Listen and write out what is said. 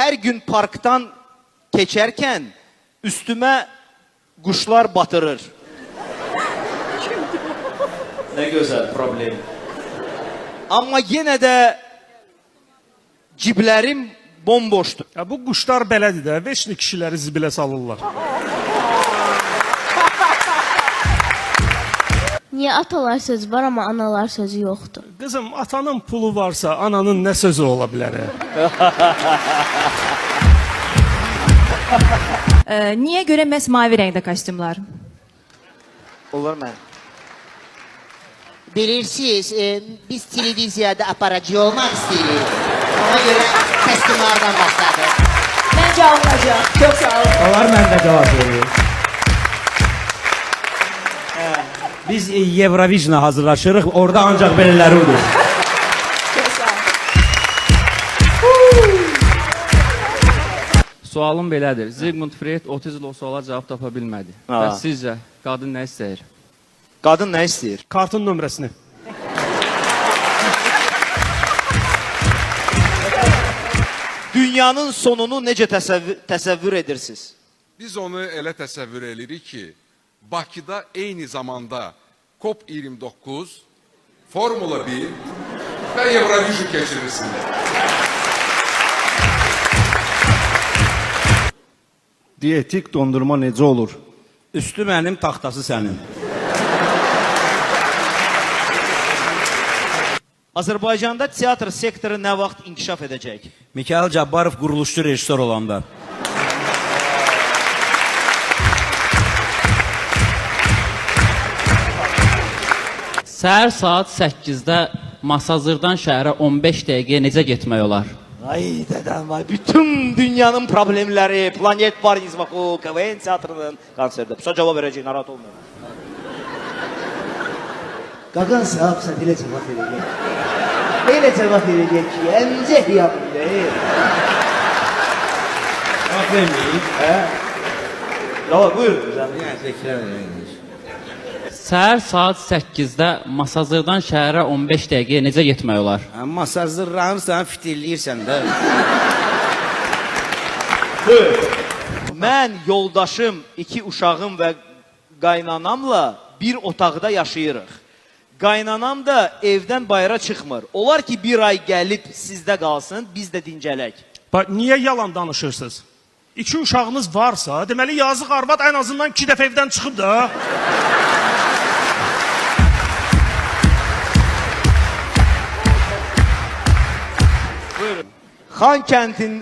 Her gün parktan keçərkən üstümə quşlar batırır. Ne güzel problem. Amma yenə də ciblərim bomboşdur. Ya bu quşlar belədir də, veçli kişiləri zibilə salırlar. Niyə atalar sözü var, amma analar sözü yoxdur? Qızım, atanın pulu varsa, ananın nə sözü ola bilər? Niyə görə məhz mavi rəngdə kostyumlar? Olur mən. Bilirsiniz, biz televiziyada aparıcı olmak istiyoruz. Ona göre kostümlerden başladık. Məncə alınacaq. Çox sağ olun. Onlar mən də cavab verir. Biz Eurovision'a hazırlaşırıq, orada ancaq belələri olur. Çox sağ olun. Sualım belədir. Sigmund Freud 30 il o suala cavab tapa bilmədi. Ha. Və sizcə qadın nə istəyir? Qadın nə istəyir? Kartın nömrəsini. Dünyanın sonunu necə təsəvvür edirsiniz? Biz onu elə təsəvvür edirik ki, Bakıda eyni zamanda COP29, Formula 1 və Eurovision keçirilsinlər. Dietik dondurma necə olur? Üstü mənim, taxtası sənin. Azərbaycanda teatr sektoru nə vaxt inkişaf edəcək? Mikayıl Cabbarov quruluşçu rejissor olanda. Səhər saat 8-də Masazırdan şəhərə 15 dəqiqəyə necə getmək olar? Ay dədəm vay, bütün dünyanın problemləri, Planet Paris Vaku, KVN teatrının konserdə. Pisa cavab verəcək, narahat olmayın. Qagan sahab sen dile cevap verecek. Neyle cevap verecek ki? Emceh yapmıyor. Cavab verməyib. Cavab buyur. Səhər saat 8-də Masazırdan şəhərə 15 dəqiqəyə necə getmək olar? Masazırlarını sən fitilləyirsən də. Mən, yoldaşım, 2 uşağım və qaynanamla bir otaqda yaşayırıq. Qaynanam da evdən bayıra çıxmır. Olar ki, bir ay gəlib sizdə qalsın, biz də dincələk. Bax, niyə yalan danışırsınız? 2 uşağınız varsa, deməli yazıq arvad ən azından 2 dəfə evdən çıxıb da. Xankəntin